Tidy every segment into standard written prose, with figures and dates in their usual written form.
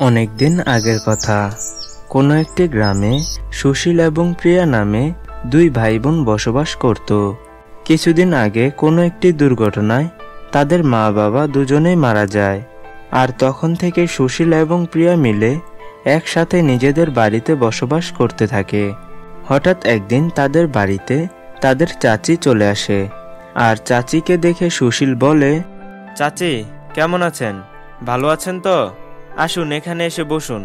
অনেকদিন আগের কথা। কোনো একটি গ্রামে সুশীল এবং প্রিয়া নামে দুই ভাই বোন বসবাস করত। কিছুদিন আগে কোনো একটি দুর্ঘটনায় তাদের মা বাবা দুজনেই মারা যায়। আর তখন থেকে সুশীল এবং প্রিয়া মিলে একসাথে নিজেদের বাড়িতে বসবাস করতে থাকে। হঠাৎ একদিন তাদের বাড়িতে তাদের চাচি চলে আসে। আর চাচিকে দেখে সুশীল বলে, চাচি কেমন আছেন? ভালো আছেন তো? আসুন এখানে এসে বসুন।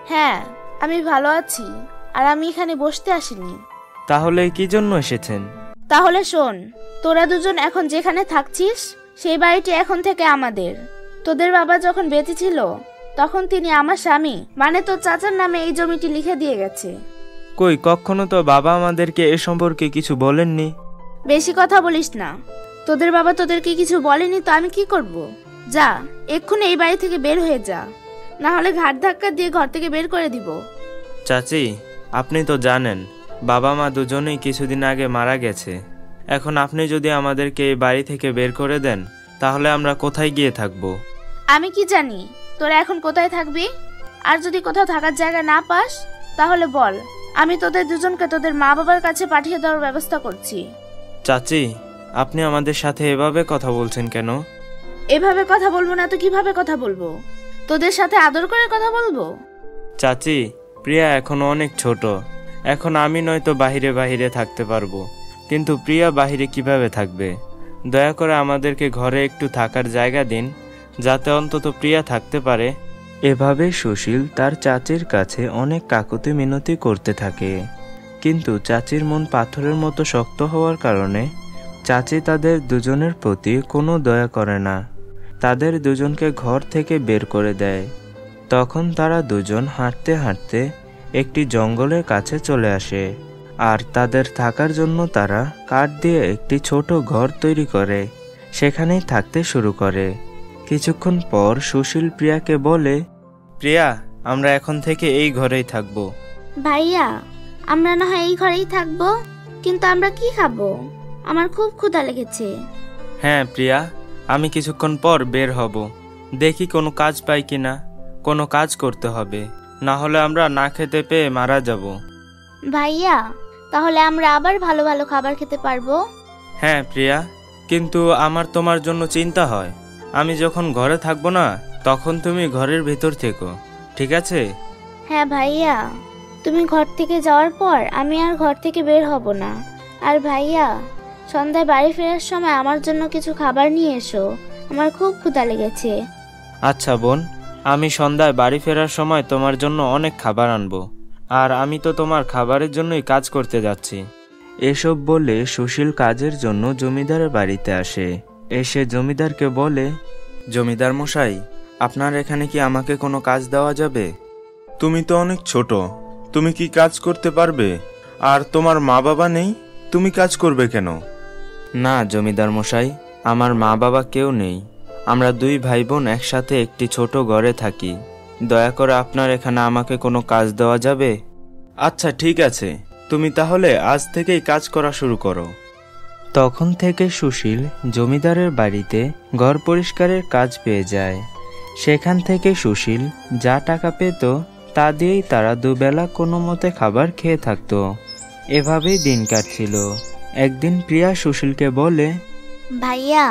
হ্যাঁ, আমি ভালো আছি। আর আমি এখানে বসতে আসিনি। তাহলে কি জন্য এসেছেন? তাহলে শোন, তোরা দুজন এখন যেখানে থাকছিস সেই বাড়িটি এখন থেকে আমাদের। তোদের বাবা যখন বেঁচে ছিল তখন তিনি আমার স্বামী মানে তোর চাচার নামে এই জমিটি লিখে দিয়ে গেছে। কই, কখনো তো বাবা আমাদেরকে এ সম্পর্কে কিছু বলেননি। বেশি কথা বলিস না। তোদের বাবা তোদেরকে কিছু বলেনি তো আমি কি করব? যা, এক্ষুনি এই বাড়ি থেকে বের হয়ে যা, না হলে ঘাট ধাক্কা দিয়ে ঘর থেকে বের করে দিব। চাচি, আপনি তো জানেন বাবা মা দুজনেই কিছুদিন আগে মারা গেছে। এখন আপনি যদি আমাদেরকে এই বাড়ি থেকে বের করে দেন তাহলে আমরা কোথায় গিয়ে থাকব? আমি কি জানি তোরা এখন কোথায় থাকবি? আর যদি কোথাও থাকার জায়গা না পাস তাহলে বল, আমি তোদের দুজনকে তোদের মা বাবার কাছে পাঠিয়ে দেওয়ার ব্যবস্থা করছি। চাচি, আপনি আমাদের সাথে এভাবে কথা বলছেন কেন? এভাবে কথা বলবো না তো কিভাবে কথা বলবো? তোদের সাথে আদর করে কথা বলবো। চাচি, প্রিয়া এখনো অনেক ছোট। এখন আমি নয়তো বাহিরে বাহিরে থাকতে পারবো, কিন্তু প্রিয়া বাহিরে কিভাবে থাকবে? দয়া করে আমাদেরকে ঘরে একটু থাকার জায়গা দিন, যাতে অন্তত প্রিয়া থাকতে পারে। এভাবে সুশীল তার চাচির কাছে অনেক কাকুতি মিনতি করতে থাকে। কিন্তু চাচির মন পাথরের মতো শক্ত হওয়ার কারণে চাচি তাদের দুজনের প্রতি কোনো দয়া করে না। তাদের দুজনকে ঘর থেকে বের করে দেয়। তখন তারা দুজন হাঁটতে হাঁটতে একটি জঙ্গলের কাছে চলে আসে। আর তাদের থাকার জন্য তারা কাঠ দিয়ে একটি ছোট ঘর তৈরি করে সেখানেই থাকতে শুরু করে। কিছুক্ষণ পর সুশীল প্রিয়াকে বলে, প্রিয়া, আমরা এখন থেকে এই ঘরেই থাকবো। ভাইয়া, আমরা না হয় এই ঘরেই থাকবো, কিন্তু আমরা কি খাবো? আমার খুব ক্ষুধা লেগেছে। হ্যাঁ প্রিয়া, আমি কিছুক্ষণ পর বের হব, দেখি কোনো কাজ পাই কিনা। কোনো কাজ করতে হবে, না হলে আমরা না খেতে পেয়ে মারা যাব। ভাইয়া, তাহলে আমরা আবার ভালো ভালো খাবার খেতে পারবো। হ্যাঁ প্রিয়া, কিন্তু আমার তোমার জন্য চিন্তা হয়। আমি যখন ঘরে থাকবো না তখন তুমি ঘরের ভেতর থেকো, ঠিক আছে? হ্যাঁ ভাইয়া, তুমি ঘর থেকে যাওয়ার পর আমি আর ঘর থেকে বের হব না। আর ভাইয়া, সন্ধ্যায় বাড়ি ফেরার সময় আমার জন্য কিছু খাবার নিয়ে এসো, আমার খুব ক্ষুধা লেগেছে। আচ্ছা বোন, আমি সন্ধ্যায় বাড়ি ফেরার সময় তোমার জন্য অনেক খাবার আনবো। আর আমি তো তোমার খাবারের জন্যই কাজ করতে যাচ্ছি। এসব বলে সুশীল কাজের জন্য জমিদারের বাড়িতে আসে। এসে জমিদারকে বলে, জমিদার মশাই, আপনার এখানে কি আমাকে কোনো কাজ দেওয়া যাবে? তুমি তো অনেক ছোট, তুমি কি কাজ করতে পারবে? আর তোমার মা বাবা নেই, তুমি কাজ করবে কেন? না জমিদার মশাই, আমার মা বাবা কেউ নেই। আমরা দুই ভাই বোন একসাথে একটি ছোট ঘরে থাকি। দয়া করে আপনার এখানে আমাকে কোনো কাজ দেওয়া যাবে? আচ্ছা ঠিক আছে, তুমি তাহলে আজ থেকেই কাজ করা শুরু করো। তখন থেকে সুশীল জমিদারের বাড়িতে ঘর পরিষ্কারের কাজ পেয়ে যায়। সেখান থেকে সুশীল যা টাকা পেত তা দিয়েই তারা দুবেলা কোনো মতে খাবার খেয়ে থাকত। এভাবেই দিন কাটছিল। একদিন প্রিয়া সুশীলকে বলে, ভাইয়া,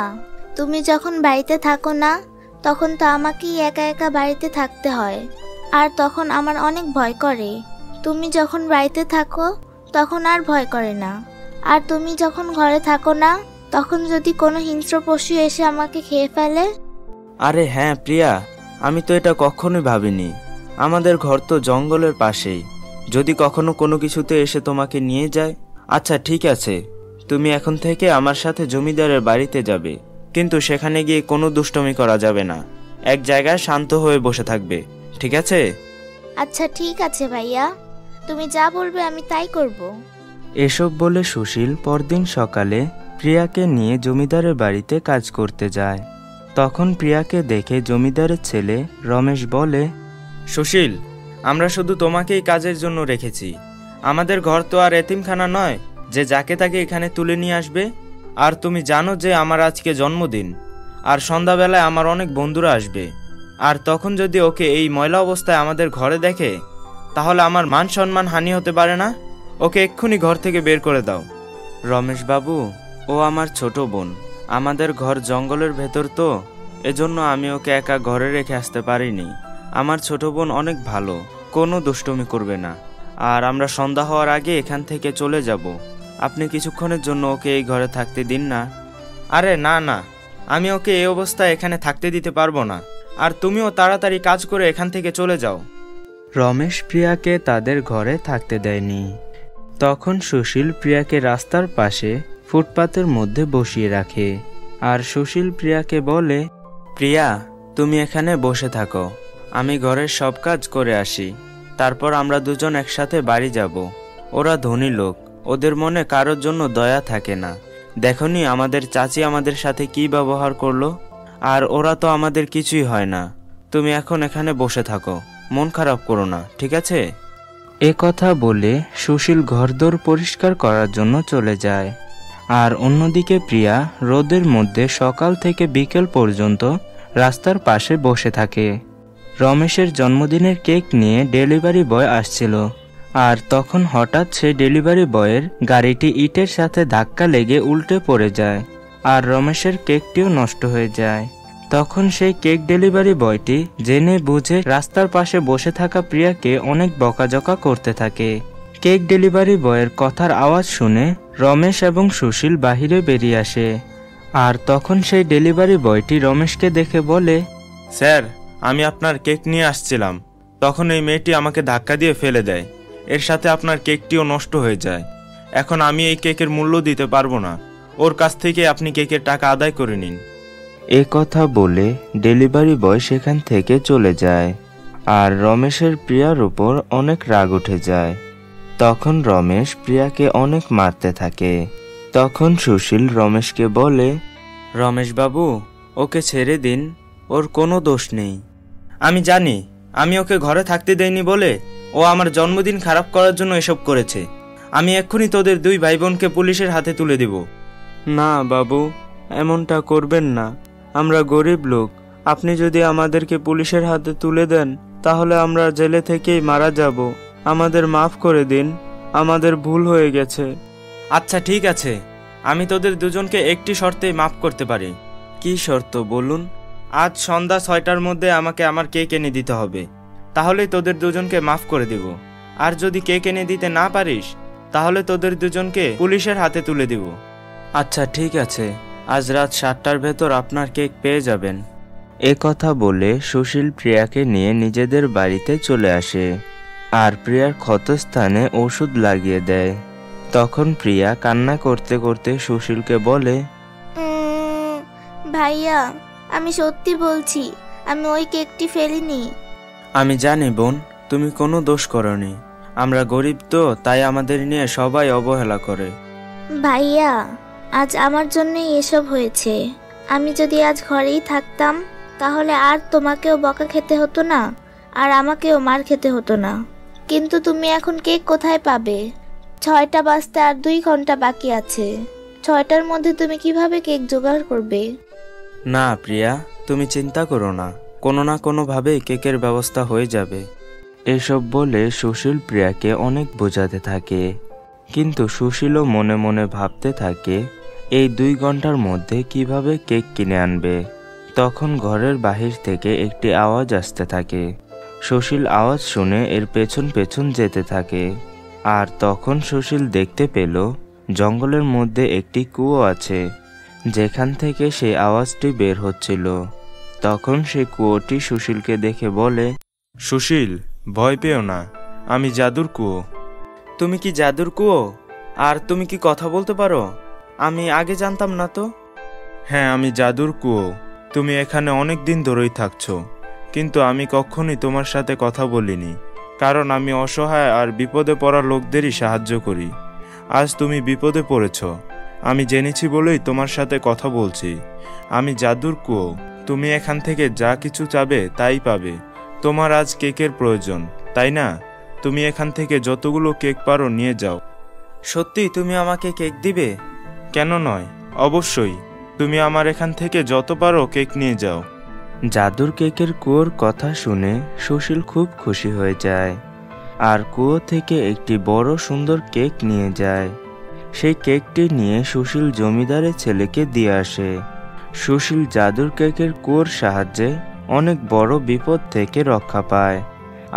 তুমি যখন বাড়িতে থাকো না তখন তো আমাকেই একা একা বাড়িতে থাকতে হয়, আর তখন আমার অনেক ভয় করে। তুমি যখন বাড়িতে থাকো তখন আর ভয় করে না। আর তুমি যখন ঘরে থাকো না তখন যদি কোনো হিংস্র পশু এসে আমাকে খেয়ে ফেলে? আরে হ্যাঁ প্রিয়া, আমি তো এটা কখনোই ভাবিনি। আমাদের ঘর তো জঙ্গলের পাশেই, যদি কখনো কোনো কিছুতে এসে তোমাকে নিয়ে যায়। আচ্ছা ঠিক আছে, তুমি এখন থেকে আমার সাথে জমিদারের বাড়িতে যাবে, কিন্তু সেখানে গিয়ে কোনো দুষ্টমি করা যাবে না। এক জায়গায় শান্ত হয়ে বসে থাকবে, ঠিক আছে? আচ্ছা ঠিক আছে ভাইয়া, তুমি যা বলবে আমি তাই করব। এসব বলে সুশীল পরদিন সকালে প্রিয়াকে নিয়ে জমিদারের বাড়িতে কাজ করতে যায়। তখন প্রিয়াকে দেখে জমিদারের ছেলে রমেশ বলে, সুশীল, আমরা শুধু তোমাকেই কাজের জন্য রেখেছি। আমাদের ঘর তো আর এতিমখানা নয় যে যাকে তাকে এখানে তুলে নিয়ে আসবে। আর তুমি জানো যে আমার আজকে জন্মদিন, আর সন্ধ্যাবেলায় আমার অনেক বন্ধুরা আসবে, আর তখন যদি ওকে এই ময়লা অবস্থায় আমাদের ঘরে দেখে তাহলে আমার মান সম্মান হানি হতে পারে না? ওকে এক্ষুনি ঘর থেকে বের করে দাও। রমেশ বাবু, ও আমার ছোট বোন, আমাদের ঘর জঙ্গলের ভেতর তো, এজন্য আমি ওকে একা ঘরে রেখে আসতে পারিনি। আমার ছোট বোন অনেক ভালো, কোনো দুষ্টুমি করবে না, আর আমরা সন্ধ্যা হওয়ার আগে এখান থেকে চলে যাব। আপনি কিছুক্ষণের জন্য ওকে এই ঘরে থাকতে দিন না। আরে না না, আমি ওকে এই অবস্থায় এখানে থাকতে দিতে পারবো না, আর তুমিও তাড়াতাড়ি কাজ করে এখান থেকে চলে যাও। রমেশ প্রিয়াকে তাদের ঘরে থাকতে দেয়নি। তখন সুশীল প্রিয়াকে রাস্তার পাশে ফুটপাতের মধ্যে বসিয়ে রাখে, আর সুশীল প্রিয়াকে বলে, প্রিয়া, তুমি এখানে বসে থাকো, আমি ঘরের সব কাজ করে আসি, তারপর আমরা দুজন একসাথে বাড়ি যাব। ওরা ধনী লোক, ওদের মনে কারোর জন্য দয়া থাকে না। দেখনি আমাদের চাচি আমাদের সাথে কি ব্যবহার করলো, আর ওরা তো আমাদের কিছুই হয় না। তুমি এখন এখানে বসে থাকো, মন খারাপ করো না, ঠিক আছে? এ কথা বলে সুশীল ঘরদোর পরিষ্কার করার জন্য চলে যায়, আর অন্যদিকে প্রিয়া রোদের মধ্যে সকাল থেকে বিকেল পর্যন্ত রাস্তার পাশে বসে থাকে। রমেশের জন্মদিনের কেক নিয়ে ডেলিভারি বয় আসছিল, আর তখন হঠাৎ সেই ডেলিভারি বয়ের গাড়িটি ইটের সাথে ধাক্কা লেগে উল্টে পড়ে যায়, আর রমেশের কেকটিও নষ্ট হয়ে যায়। তখন সেই কেক ডেলিভারি বয়টি জেনে বুঝে রাস্তার পাশে বসে থাকা প্রিয়াকে অনেক বকাঝকা করতে থাকে। কেক ডেলিভারি বয়ের কথার আওয়াজ শুনে রমেশ এবং সুশীল বাহিরে বেরিয়ে আসে, আর তখন সেই ডেলিভারি বয়টি রমেশকে দেখে বলে, স্যার, আমি আপনার কেক নিয়ে আসছিলাম, তখন এই মেয়েটি আমাকে ধাক্কা দিয়ে ফেলে দেয়, এর সাথে আপনার কেকটিও নষ্ট হয়ে যায়। এখন আমি এই কেকের মূল্য দিতে পারবো না, ওর কাছ থেকে আপনি কেকের টাকা আদায় করে নিন। এ কথা বলে ডেলিভারি বয় সেখান থেকে চলে যায়, আর রমেশের প্রিয়ার উপর অনেক রাগ উঠে যায়। তখন রমেশ প্রিয়াকে অনেক মারতে থাকে। তখন সুশীল রমেশকে বলে, রমেশ বাবু, ওকে ছেড়ে দিন, ওর কোনো দোষ নেই। আমি জানি, আমি ওকে ঘরে থাকতে দেইনি বলে ও আমার জন্মদিন খারাপ করার জন্য এসব করেছে। আমি এক্ষুনি তোদের দুই ভাই বোনকে পুলিশের হাতে তুলে দেব। না বাবু, এমনটা করবেন না, আমরা গরিব লোক, আপনি যদি আমাদেরকে পুলিশের হাতে তুলে দেন তাহলে আমরা জেলে থেকেই মারা যাব। আমাদের মাফ করে দিন, আমাদের ভুল হয়ে গেছে। আচ্ছা ঠিক আছে, আমি তোদের দুজনকে একটি শর্তেই মাফ করতে পারি। কি শর্ত বলুন? আজ সন্ধ্যা 6টার মধ্যে আমাকে আমার কেক এনে দিতে হবে, তাহলেই তোদের দুজনকে মাফ করে দেব। আর যদি কেক এনে দিতে না পারিস তাহলে তোদের দুজনকে পুলিশের হাতে তুলে দেব। আচ্ছা ঠিক আছে, আজ রাত 7টার ভেতর আপনার কেক পেয়ে যাবেন। এ কথা বলে সুশীল প্রিয়াকে নিয়ে নিজেদের বাড়িতে চলে আসে, আর প্রিয়ার ক্ষতস্থানে ওষুধ লাগিয়ে দেয়। তখন প্রিয়া কান্না করতে করতে সুশীলকে বলে, ভাইয়া, আমি সত্যি বলছি, আমি ওই কেকটি ফেলিনি। আমি জানি বোন, তুমি কোনো দোষ করনি, আমরা গরিব তো, তাই আমাদের নিয়ে সবাই অবহেলা করে। ভাইয়া, আজ আমার জন্যই এসব হয়েছে। আমি যদি আজ ঘরেই থাকতাম তাহলে আর তোমাকেও বকা খেতে হতো না, আর আমাকেও মার খেতে হতো না। কিন্তু তুমি এখন কেক কোথায় পাবে? 6টা বাজতে আর 2 ঘন্টা বাকি আছে। 6টার মধ্যে তুমি কিভাবে কেক জোগাড় করবে? না প্রিয়া, তুমি চিন্তা করো না, কোনো না কোনোভাবে কেকের ব্যবস্থা হয়ে যাবে। এসব বলে সুশীল প্রিয়াকে অনেক বোঝাতে থাকে, কিন্তু সুশীলও মনে মনে ভাবতে থাকে এই 2 ঘন্টার মধ্যে কিভাবে কেক কিনে আনবে। তখন ঘরের বাহির থেকে একটি আওয়াজ আসতে থাকে। সুশীল আওয়াজ শুনে এর পেছন পেছন যেতে থাকে, আর তখন সুশীল দেখতে পেল জঙ্গলের মধ্যে একটি কুয়ো আছে, যেখান থেকে সেই আওয়াজটি বের হচ্ছিল। তখন সেই কুয়োটি সুশীলকে দেখে বলে, সুশীল, ভয় পেও না, আমি জাদুর কুয়ো। তুমি কি জাদুর কুয়ো? আর তুমি কি কথা বলতে পারো? আমি আগে জানতাম না তো। হ্যাঁ, আমি জাদুর কুয়ো। তুমি এখানে অনেক দিন ধরেই থাকছো, কিন্তু আমি কখনোই তোমার সাথে কথা বলিনি, কারণ আমি অসহায় আর বিপদে পড়া লোকদেরই সাহায্য করি। আজ তুমি বিপদে পড়েছ, আমি জেনেছি বলেই তোমার সাথে কথা বলছি। আমি জাদুর কুয়ো, তুমি এখান থেকে যা কিছু চাবে তাই পাবে। তোমার আজ কেকের প্রয়োজন, তাই না? তুমি এখান থেকে যতগুলো কেক পারো নিয়ে যাও। সত্যি তুমি আমাকে কেক দিবে? কেন নয়, অবশ্যই। তুমি আমার এখান থেকে যত পারো কেক নিয়ে যাও। জাদুর কেকের কুয়োর কথা শুনে সুশীল খুব খুশি হয়ে যায় আর কুয়ো থেকে একটি বড় সুন্দর কেক নিয়ে যায়। সেই কেকটি নিয়ে সুশীল জমিদারের ছেলেকে দিয়ে আসে। সুশীল জাদুর কেকের কুয়োর সাহায্যে অনেক বড় বিপদ থেকে রক্ষা পায়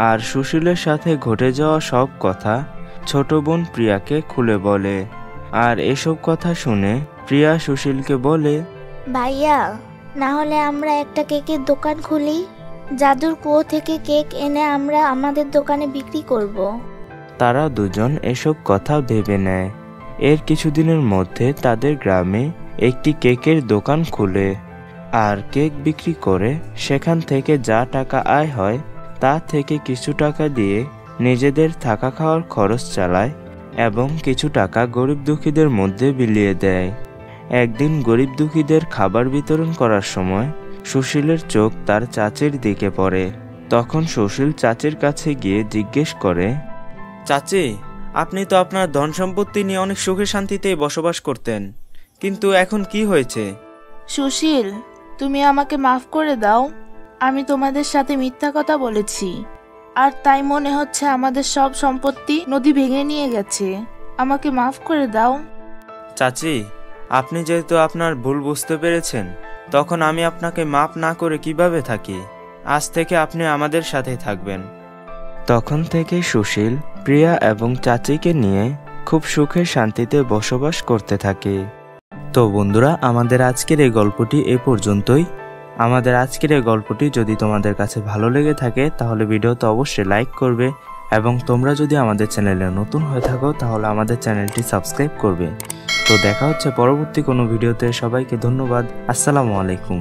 আর সুশীলের সাথে ঘটে যাওয়া সব কথা ছোট বোন প্রিয়াকে খুলে বলে। আর এসব কথা শুনে প্রিয়া সুশীলকে বলে, ভাইয়া, না হলে আমরা একটা কেকের দোকান খুলি। জাদুর কুয়ো থেকে কেক এনে আমরা আমাদের দোকানে বিক্রি করব। তারা দুজন এসব কথা ভেবে নেয়। এর কিছুদিনের মধ্যে তাদের গ্রামে একটি কেকের দোকান খুলে আর কেক বিক্রি করে সেখান থেকে যা টাকা আয় হয় তা থেকে কিছু টাকা দিয়ে নিজেদের থাকা খাওয়ার খরচ চালায় এবং কিছু টাকা গরিব দুঃখীদের মধ্যে বিলিয়ে দেয়। একদিন গরিব দুঃখীদের খাবার বিতরণ করার সময় সুশীলের চোখ তার চাচির দিকে পড়ে। তখন সুশীল চাচির কাছে গিয়ে জিজ্ঞেস করে, চাচি, আপনি তো আপনার ধন সম্পত্তি নিয়ে অনেক সুখে শান্তিতেই বসবাস করতেন, কিন্তু এখন কি হয়েছে? সুশীল, তুমি আমাকে মাফ করে দাও। আমি তোমাদের সাথে মিথ্যা কথা বলেছি আর তাই মনে হচ্ছে আমাদের সব সম্পত্তি নদী ভেঙে নিয়ে গেছে। আমাকে মাফ করে দাও। চাচি, আপনি যেহেতু আপনার ভুল বুঝতে পেরেছেন, তখন আমি আপনাকে মাফ না করে কিভাবে থাকি? আজ থেকে আপনি আমাদের সাথে থাকবেন। তখন থেকে সুশীল প্রিয়া এবং চাচিকে নিয়ে খুব সুখে শান্তিতে বসবাস করতে থাকে। তো বন্ধুরা, আমাদের আজকের এই গল্পটি এ পর্যন্তই। আমাদের আজকের এই গল্পটি যদি তোমাদের কাছে ভালো লেগে থাকে তাহলে ভিডিওতে অবশ্যই লাইক করবে এবং তোমরা যদি আমাদের চ্যানেলে নতুন হয়ে থাকো তাহলে আমাদের চ্যানেলটি সাবস্ক্রাইব করবে। তো দেখা হচ্ছে পরবর্তী কোনো ভিডিওতে। সবাইকে ধন্যবাদ। আসসালামু আলাইকুম।